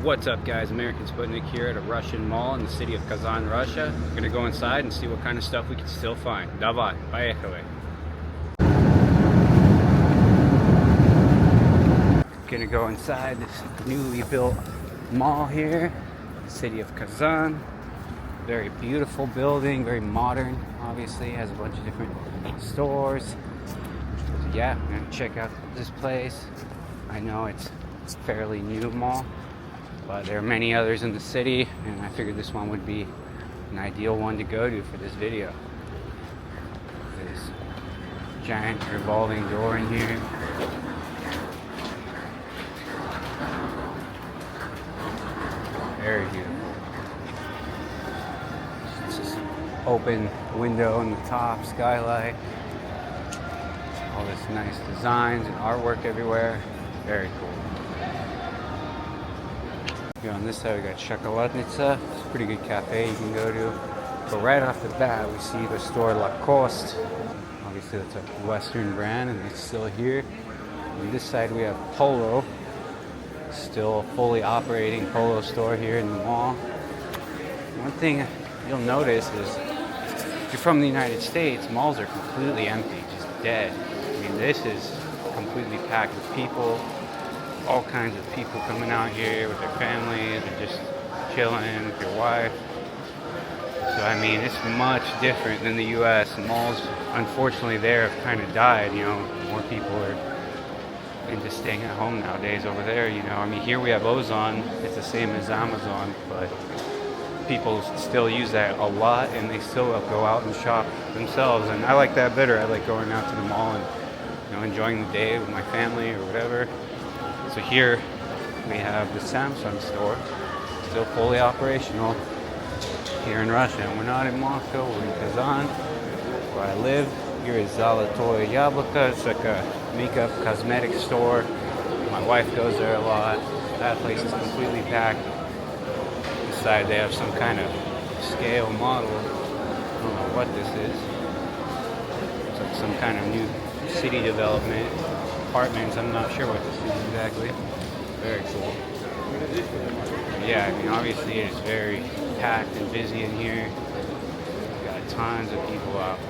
What's up, guys? American Sputnik here at a Russian mall in the city of Kazan, Russia. We're gonna go inside and see what kind of stuff we can still find. Давай, поехали. Gonna go inside this newly built mall here, city of Kazan. Very beautiful building, very modern. Obviously, has a bunch of different stores. So yeah, I'm gonna check out this place. I know it's a fairly new mall, but there are many others in the city, and I figured this one would be an ideal one to go to for this video. This giant revolving door in here. Very beautiful. It's just open window in the top, skylight. All this nice designs and artwork everywhere. Very cool. Here on this side we got Chocolatnica. It's a pretty good cafe you can go to. But right off the bat we see the store Lacoste. Obviously that's a Western brand and it's still here. On this side we have Polo. Still a fully operating Polo store here in the mall. One thing you'll notice is if you're from the United States, malls are completely empty, just dead. I mean, this is completely packed with people. All kinds of people coming out here with their families or just chilling with your wife. So I mean, it's much different than the US. Malls, unfortunately, there have kind of died. You know, more people are into staying at home nowadays over there. You know, I mean, here we have Ozon. It's the same as Amazon, but people still use that a lot, and they still go out and shop themselves. And I like that better. I like going out to the mall and, you know, enjoying the day with my family or whatever. So here we have the Samsung store, still fully operational here in Russia. And we're not in Moscow, we're in Kazan, where I live. Here is Zolotoye Yabloko. It's like a makeup cosmetic store. My wife goes there a lot. That place is completely packed. Inside they have some kind of scale model. I don't know what this is. It's like some kind of new city development. Apartments, I'm not sure what this is exactly. Very cool. Yeah, I mean, obviously it is very packed and busy in here. Got tons of people out.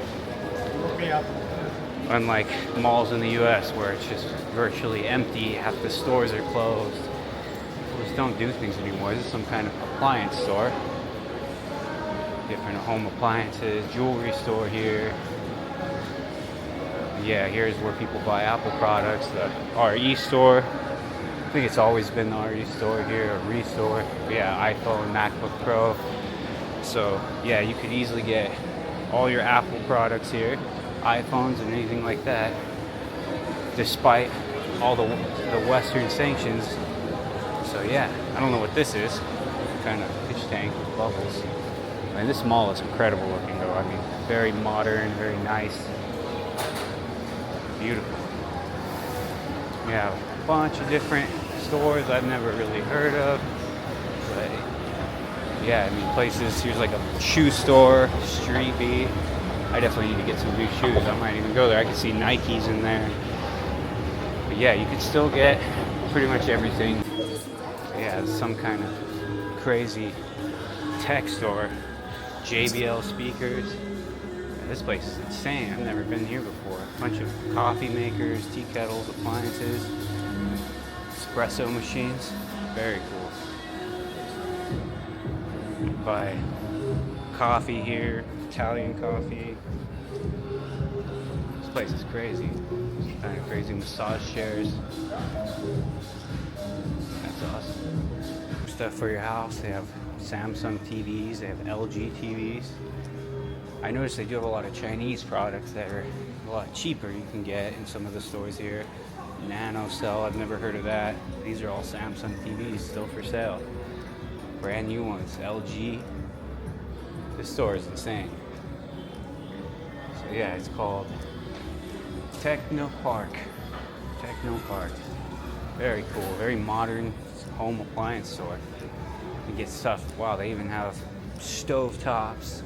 Unlike malls in the US where it's just virtually empty, half the stores are closed. People just don't do things anymore. This is some kind of appliance store. Different home appliances, jewelry store here. Yeah, here's where people buy Apple products, the RE store. I think it's always been the RE store here, or RE store. But yeah, iPhone, MacBook Pro. So yeah, you could easily get all your Apple products here, iPhones and anything like that, despite all the Western sanctions. So yeah, I don't know what this is. Kind of fish tank with bubbles. I mean, this mall is incredible looking though. I mean, very modern, very nice. Beautiful. Yeah, a bunch of different stores I've never really heard of. But yeah, I mean, places. Here's like a shoe store, Street B. I definitely need to get some new shoes. I might even go there. I can see Nikes in there. But yeah, you can still get pretty much everything. Yeah, some kind of crazy tech store. JBL speakers. This place is insane. I've never been here before. A bunch of coffee makers, tea kettles, appliances, espresso machines. Very cool. Buy coffee here, Italian coffee. This place is crazy. Kind of crazy massage chairs. That's awesome. Stuff for your house. They have Samsung TVs. They have LG TVs. I noticed they do have a lot of Chinese products that are a lot cheaper you can get in some of the stores here. Nano Cell, I've never heard of that. These are all Samsung TVs still for sale. Brand new ones, LG. This store is insane. So yeah, it's called Techno Park. Techno Park. Very cool, very modern home appliance store. You get stuff, wow, they even have stove tops,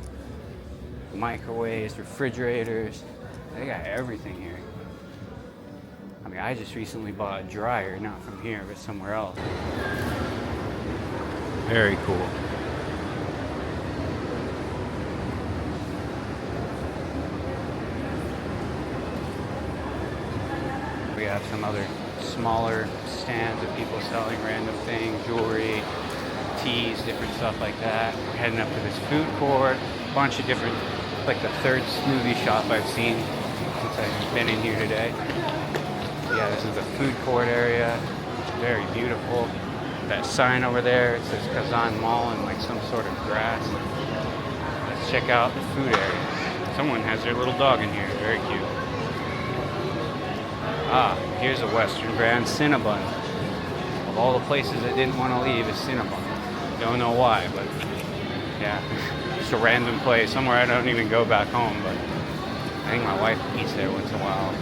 microwaves, refrigerators. They got everything here. I mean, I just recently bought a dryer, not from here, but somewhere else. Very cool. We have some other smaller stands of people selling random things, jewelry, teas, different stuff like that. We're heading up to this food court, a bunch of different, like the third smoothie shop I've seen since I've been in here today. Yeah, this is the food court area. Very beautiful. That sign over there, it says Kazan Mall in like some sort of grass. Let's check out the food area. Someone has their little dog in here. Very cute. Ah, here's a Western brand, Cinnabon. Of all the places I didn't want to leave is Cinnabon. Don't know why, but yeah, just a random place, somewhere I don't even go back home, but I think my wife eats there once in a while.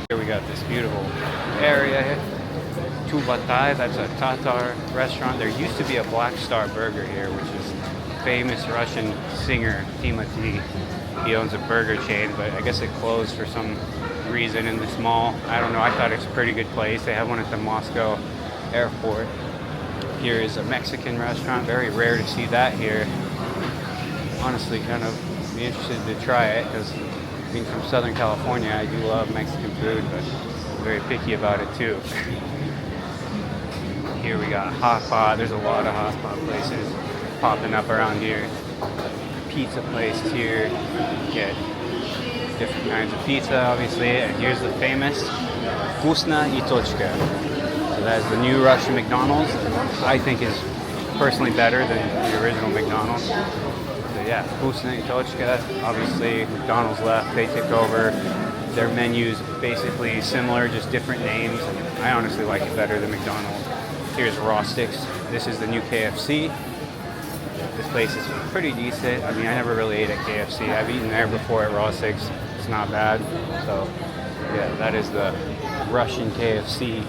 Here we got this beautiful area, Tubatai, that's a Tatar restaurant. There used to be a Black Star Burger here, which is famous Russian singer Timothy. He owns a burger chain, but I guess it closed for some reason in this mall. I don't know, I thought it was a pretty good place. They have one at the Moscow airport. Here is a Mexican restaurant, very rare to see that here. Honestly, kind of be interested to try it, because being from Southern California, I do love Mexican food, but I'm very picky about it too. Here we got hot pot. There's a lot of hot pot places popping up around here. Pizza place here. Get different kinds of pizza, obviously. And here's the famous Vkusna и Точка. So that is the new Russian McDonald's. I think is personally better than the original McDonald's. So yeah, Vkusna и Точка. Obviously, McDonald's left. They took over. Their menu's basically similar, just different names. And I honestly like it better than McDonald's. Here's Raw Sticks. This is the new KFC. This place is pretty decent. I mean, I never really ate at KFC. I've eaten there before at Raw Sticks. It's not bad. So, yeah, that is the Russian KFC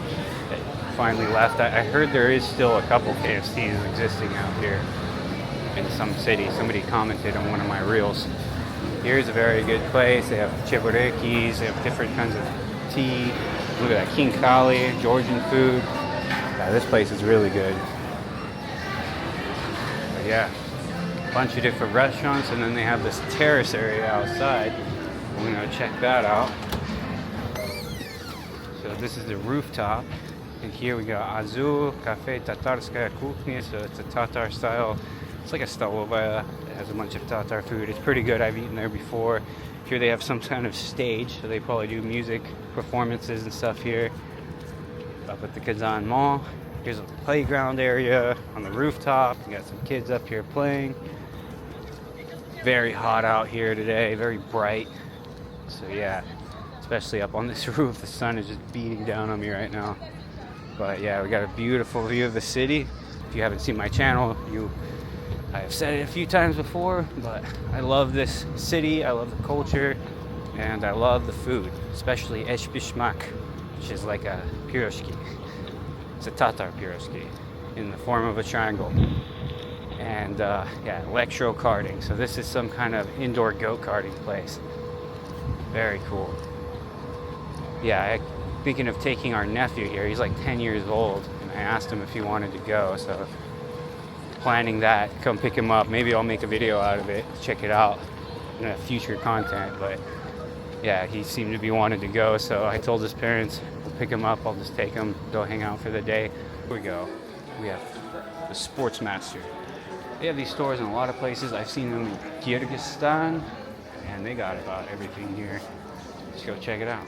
that finally left. I heard there is still a couple KFCs existing out here in some city. Somebody commented on one of my reels. Here's a very good place. They have cheburekis. They have different kinds of tea. Look at that, King Kali, Georgian food. Yeah, this place is really good. But yeah, a bunch of different restaurants, and then they have this terrace area outside. We're gonna check that out. So this is the rooftop, and here we got Azul Cafe Tatarskaya Kuchnia. So it's a Tatar style. It's like a stolova. It has a bunch of Tatar food. It's pretty good. I've eaten there before. Here they have some kind of stage, so they probably do music performances and stuff here. Up at the Kazan Mall. Here's a playground area on the rooftop. We got some kids up here playing. Very hot out here today, very bright. So yeah, especially up on this roof, the sun is just beating down on me right now. But yeah, we got a beautiful view of the city. If you haven't seen my channel, I have said it a few times before, but I love this city, I love the culture, and I love the food, especially eshbishmak, which is like a piroshki. It's a Tatar piroshki in the form of a triangle. And yeah, electro karting. So this is some kind of indoor go-karting place. Very cool. Yeah, I'm thinking of taking our nephew here. He's like 10 years old, and I asked him if he wanted to go. So planning that, come pick him up. Maybe I'll make a video out of it, check it out in a future content. But yeah, he seemed to be wanting to go, so I told his parents, we'll pick him up, I'll just take him, go hang out for the day. Here we go. We have the Sportsmaster. They have these stores in a lot of places. I've seen them in Kyrgyzstan, and they got about everything here. Let's go check it out.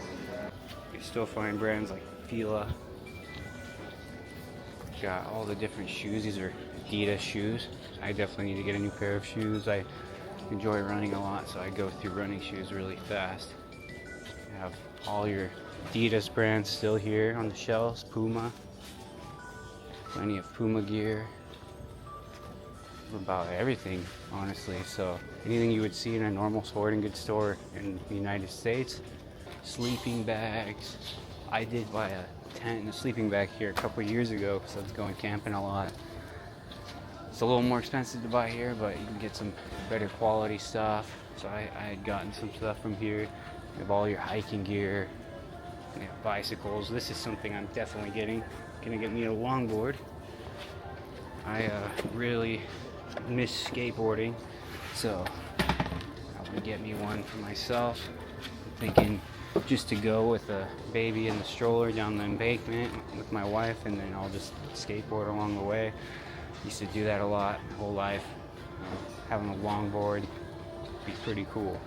You still find brands like Fila. Got all the different shoes. These are Adidas shoes. I definitely need to get a new pair of shoes. I enjoy running a lot, so I go through running shoes really fast. You have all your Adidas brands still here on the shelves. Puma. Plenty of Puma gear. About everything, honestly. So anything you would see in a normal sporting goods store in the United States. Sleeping bags. I did buy a tent and a sleeping bag here a couple years ago because I was going camping a lot. It's a little more expensive to buy here, but you can get some better quality stuff. So I had gotten some stuff from here. You have all your hiking gear. You have bicycles. This is something I'm definitely getting. gonna get me a longboard. I really miss skateboarding, so I'm gonna get me one for myself. I'm thinking just to go with a baby in the stroller down the embankment with my wife, and then I'll just skateboard along the way. Used to do that a lot my whole life. Having a longboard would be pretty cool.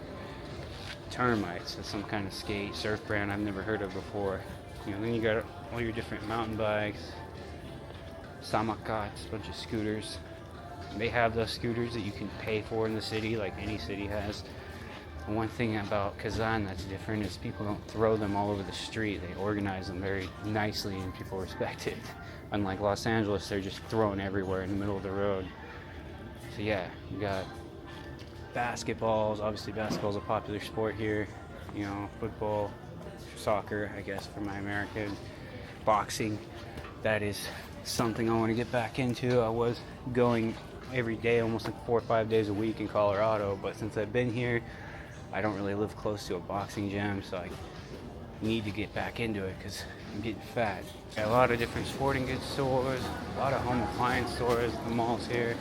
Termites, that's some kind of skate surf brand I've never heard of before. Then you got all your different mountain bikes, samokats, a bunch of scooters. They have those scooters that you can pay for in the city, like any city has. And one thing about Kazan that's different is people don't throw them all over the street. They organize them very nicely and people respect it. Unlike Los Angeles, they're just thrown everywhere in the middle of the road. So yeah, you got basketballs. Obviously basketball's a popular sport here. Football, soccer, I guess, for my American. Boxing, that is something I want to get back into. I was going every day, almost like 4 or 5 days a week in Colorado, but since I've been here, I don't really live close to a boxing gym, so I need to get back into it because I'm getting fat. Got a lot of different sporting goods stores, a lot of home appliance stores, the malls here.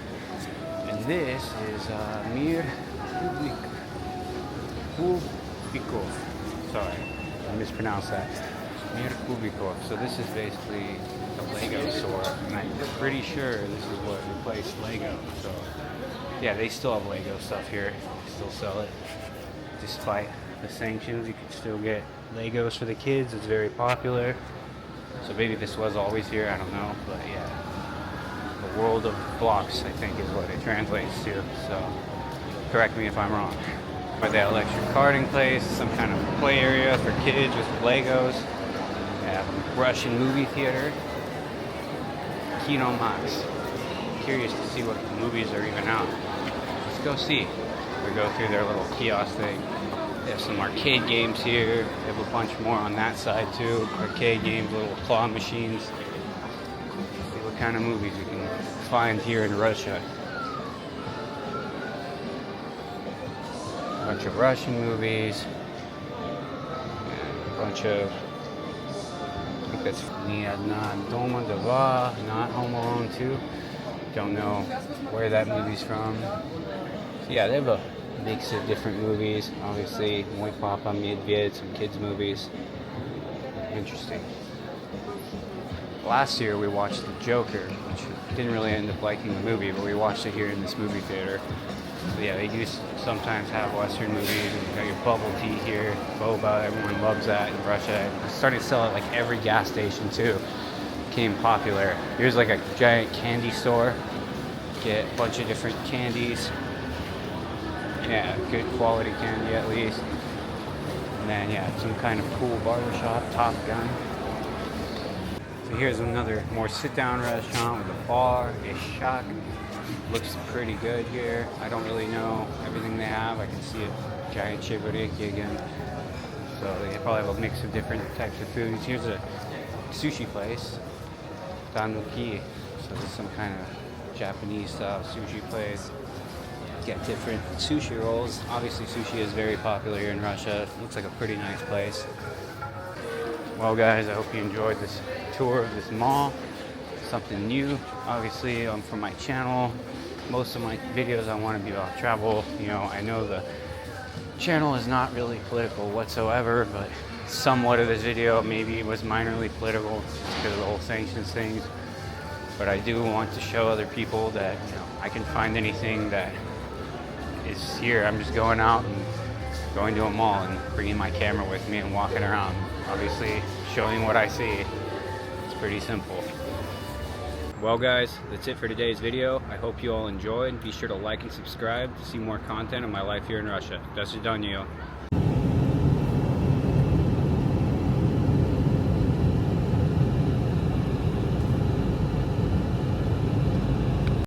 And this is Mir Kubikov. Sorry, I mispronounced that. Mir Kubikov. So this is basically a Lego store, and I'm pretty sure this is what replaced Lego. So yeah, they still have Lego stuff here. They still sell it. Despite the sanctions, you can still get Legos for the kids. It's very popular. So maybe this was always here, I don't know, but yeah. The world of blocks, I think, is what it translates to. So correct me if I'm wrong. But that electric karting place, some kind of play area for kids with Legos. Yeah, Russian movie theater. Kino Max. Curious to see what movies are even out. Let's go see. We go through their little kiosk thing. They have some arcade games here. They have a bunch more on that side too. Arcade games, little claw machines. See what kind of movies you can find here in Russia. A bunch of Russian movies. And a bunch of, I think that's Ni Одна Дома Два, not Home Alone 2. Don't know where that movie's from. So yeah, they have a mix of different movies. Obviously, Moy Papa Medved, some kids movies. Interesting. Last year we watched The Joker, which didn't really end up liking the movie, but we watched it here in this movie theater. So yeah, they do sometimes have Western movies. And you got your bubble tea here, boba, everyone loves that in Russia. It started to sell at like every gas station too. Became popular. Here's like a giant candy store. Get a bunch of different candies. Yeah, good quality candy at least. And then yeah, some kind of cool barbershop, Top Gun. So here's another more sit-down restaurant with a bar, a shack. Looks pretty good here. I don't really know everything they have. I can see a giant chibureki again. So they probably have a mix of different types of foods. Here's a sushi place, Tanuki. So this is some kind of Japanese style sushi place. Get different sushi rolls. Obviously sushi is very popular here in Russia. It looks like a pretty nice place. Well guys, I hope you enjoyed this tour of this mall. Something new, obviously, for my channel. Most of my videos I want to be about travel. I know the channel is not really political whatsoever, but somewhat of this video maybe was minorly political because of the whole sanctions things. But I do want to show other people that I can find anything that is here. I'm just going out and going to a mall and bringing my camera with me and walking around. Obviously, showing what I see. It's pretty simple. Well guys, that's it for today's video. I hope you all enjoyed. Be sure to like and subscribe to see more content of my life here in Russia. До свидания.